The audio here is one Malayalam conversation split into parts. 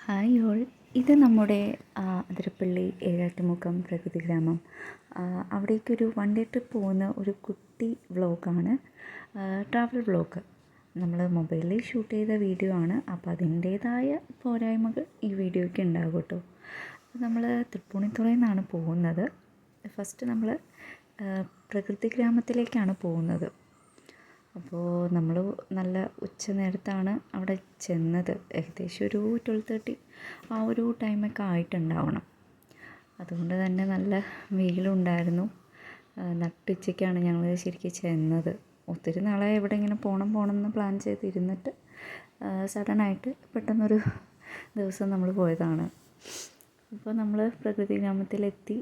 ഹായ് ഓൾ, ഇത് നമ്മുടെ അതിരപ്പള്ളി ഏഴാട്ടുമുക്കം പ്രകൃതി ഗ്രാമം. അവിടേക്കൊരു വൺ ഡേ ട്രിപ്പ് പോകുന്ന ഒരു കുട്ടി വ്ളോഗാണ്, ട്രാവൽ വ്ളോഗ്. നമ്മൾ മൊബൈലിൽ ഷൂട്ട് ചെയ്ത വീഡിയോ ആണ്. അപ്പോൾ അതിൻ്റേതായ പോരായ്മകൾ ഈ വീഡിയോയ്ക്ക് ഉണ്ടാകും കേട്ടോ. നമ്മൾ തൃപ്പൂണിത്തുറയിൽ നിന്നാണ് പോകുന്നത്. ഫസ്റ്റ് നമ്മൾ പ്രകൃതി ഗ്രാമത്തിലേക്കാണ് പോകുന്നത്. അപ്പോൾ നമ്മൾ നല്ല ഉച്ച നേരത്താണ് അവിടെ ചെന്നത്. ഏകദേശം ഒരു 12:30 ആ ഒരു ടൈമൊക്കെ ആയിട്ടുണ്ടാവണം. അതുകൊണ്ട് തന്നെ നല്ല വെയിലുണ്ടായിരുന്നു. നട്ടുച്ചയ്ക്കാണ് ഞങ്ങൾ ശരിക്കും ചെന്നത്. ഒത്തിരി നാളായി ഇവിടെ ഇങ്ങനെ പോകണം എന്ന് പ്ലാൻ ചെയ്തിരുന്നിട്ട് സഡനായിട്ട് പെട്ടെന്നൊരു ദിവസം നമ്മൾ പോയതാണ്. അപ്പോൾ നമ്മൾ പ്രകൃതി ഗ്രാമത്തിലെത്തി.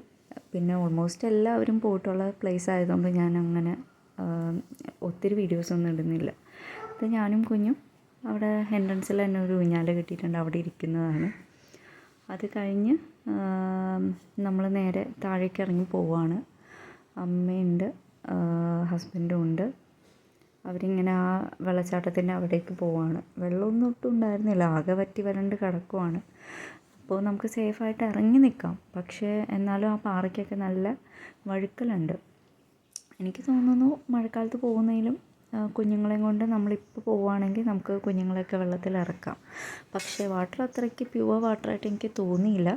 പിന്നെ ഓൾമോസ്റ്റ് എല്ലാവരും പോയിട്ടുള്ള പ്ലേസ് ആയതുകൊണ്ട് ഞാൻ അങ്ങനെ ഒത്തിരി വീഡിയോസൊന്നും ഇടുന്നില്ല. ഇത് ഞാനും കുഞ്ഞും അവിടെ എൻട്രൻസിൽ തന്നെ ഒരു ഊഞ്ഞാൽ കെട്ടിയിട്ടുണ്ട്, അവിടെ ഇരിക്കുന്നതാണ്. അത് കഴിഞ്ഞ് നമ്മൾ നേരെ താഴേക്ക് ഇറങ്ങി പോവുകയാണ്. അമ്മയുണ്ട്, ഹസ്ബൻഡും ഉണ്ട്. അവരിങ്ങനെ ആ വെള്ളച്ചാട്ടത്തിൻ്റെ അവിടേക്ക് പോവുകയാണ്. വെള്ളമൊന്നും ഒട്ടും ഉണ്ടായിരുന്നില്ല, ആകെ വറ്റി വരണ്ട് കിടക്കുവാണ്. അപ്പോൾ നമുക്ക് സേഫായിട്ട് ഇറങ്ങി നിൽക്കാം. പക്ഷേ എന്നാലും ആ പാറയ്ക്കൊക്കെ നല്ല വഴുക്കലുണ്ട്. എനിക്ക് തോന്നുന്നു മഴക്കാലത്ത് പോകുന്നതിലും കുഞ്ഞുങ്ങളെയും കൊണ്ട് നമ്മളിപ്പോൾ പോവുകയാണെങ്കിൽ നമുക്ക് കുഞ്ഞുങ്ങളെയൊക്കെ വെള്ളത്തിൽ ഇറക്കാം. പക്ഷേ വാട്ടർ അത്രയ്ക്ക് പ്യുവർ വാട്ടറായിട്ട് എനിക്ക് തോന്നിയില്ല.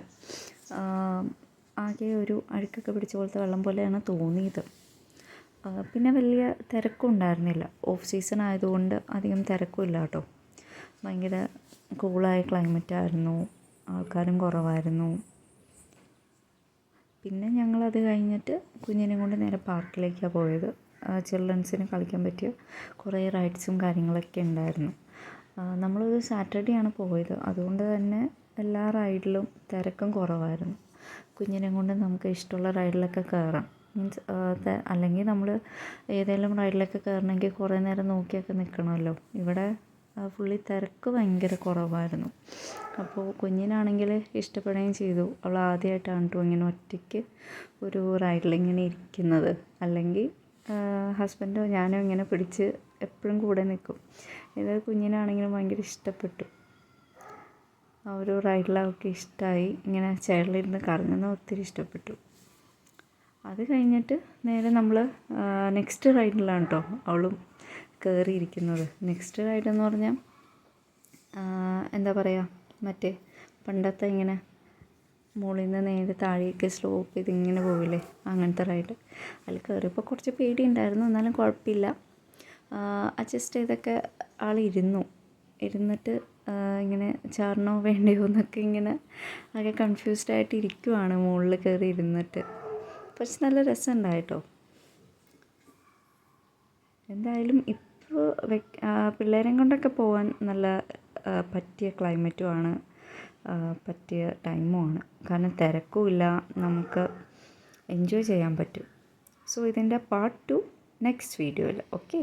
ആകെ ഒരു അഴുക്കൊക്കെ പിടിച്ച പോലത്തെ വെള്ളം പോലെയാണ് തോന്നിയത്. പിന്നെ വലിയ തിരക്കും ഉണ്ടായിരുന്നില്ല. ഓഫ് സീസൺ ആയതുകൊണ്ട് അധികം തിരക്കുമില്ല കേട്ടോ. ഭയങ്കര കൂളായ ക്ലൈമറ്റായിരുന്നു, ആൾക്കാരും കുറവായിരുന്നു. പിന്നെ ഞങ്ങളത് കഴിഞ്ഞിട്ട് കുഞ്ഞിനെ കൊണ്ട് നേരെ പാർക്കിലേക്കാണ് പോയത്. ചിൽഡ്രൻസിന് കളിക്കാൻ പറ്റിയ കുറേ റൈഡ്സും കാര്യങ്ങളൊക്കെ ഉണ്ടായിരുന്നു. നമ്മളൊരു സാറ്റർഡേ ആണ് പോയത്, അതുകൊണ്ട് തന്നെ എല്ലാ റൈഡിലും തിരക്കും കുറവായിരുന്നു. കുഞ്ഞിനെ കൊണ്ട് നമുക്ക് ഇഷ്ടമുള്ള റൈഡിലൊക്കെ കയറാം. മീൻസ് അല്ലെങ്കിൽ നമ്മൾ ഏതെങ്കിലും റൈഡിലൊക്കെ കയറണമെങ്കിൽ കുറേ നേരം നോക്കിയൊക്കെ നിൽക്കണമല്ലോ. ഇവിടെ ഫുള്ളി തിരക്ക് ഭയങ്കര കുറവായിരുന്നു. അപ്പോൾ കുഞ്ഞിനാണെങ്കിൽ ഇഷ്ടപ്പെടുകയും ചെയ്തു. അവൾ ആദ്യമായിട്ടാണ് കേട്ടോ ഇങ്ങനെ ഒറ്റയ്ക്ക് ഒരു റൈഡിലിങ്ങനെ ഇരിക്കുന്നത്. അല്ലെങ്കിൽ ഹസ്ബൻഡോ ഞാനോ ഇങ്ങനെ പിടിച്ച് എപ്പോഴും കൂടെ നിൽക്കും. ഇത് കുഞ്ഞിനാണെങ്കിലും ഭയങ്കര ഇഷ്ടപ്പെട്ടു. ആ ഒരു റൈഡിലൊക്കെ ഇഷ്ടമായി. ഇങ്ങനെ ചെയറിലിരുന്ന് കറങ്ങുന്നത് ഒത്തിരി ഇഷ്ടപ്പെട്ടു. അത് കഴിഞ്ഞിട്ട് നേരെ നമ്മൾ നെക്സ്റ്റ് റൈഡിലാണ് കേട്ടോ അവളും കയറിയിരിക്കുന്നത്. നെക്സ്റ്റ് റൈഡ് എന്ന് പറഞ്ഞാൽ എന്താ പറയുക, മറ്റേ പണ്ടത്തെ ഇങ്ങനെ മുകളിൽ നിന്ന് നേരെ താഴേക്ക് സ്ലോപ്പ് ചെയ്ത് ഇങ്ങനെ പോവില്ലേ, അങ്ങനത്തെ റൈഡ്. അതിൽ കയറിയപ്പോൾ കുറച്ച് പേടിയുണ്ടായിരുന്നു, എന്നാലും കുഴപ്പമില്ല. അഡ്ജസ്റ്റ് ചെയ്തൊക്കെ ഇരുന്നിട്ട് ഇങ്ങനെ ചാടണോ വേണ്ടയോ എന്നൊക്കെ ഇങ്ങനെ ആകെ കൺഫ്യൂസ്ഡ് ആയിട്ട് ഇരിക്കുവാണ് മുകളിൽ കയറി ഇരുന്നിട്ട്. പക്ഷെ നല്ല രസമുണ്ടായിട്ടോ. എന്തായാലും ഇപ്പോൾ പിള്ളേരെയും കൊണ്ടൊക്കെ പോകാൻ നല്ല പറ്റിയ ക്ലൈമറ്റുമാണ്, പറ്റിയ ടൈമുമാണ്. കാരണം തിരക്കുമില്ല, നമുക്ക് എൻജോയ് ചെയ്യാൻ പറ്റും. സോ ഇതിൻ്റെ പാർട്ട് 2 നെക്സ്റ്റ് വീഡിയോയിൽ. ഓക്കെ.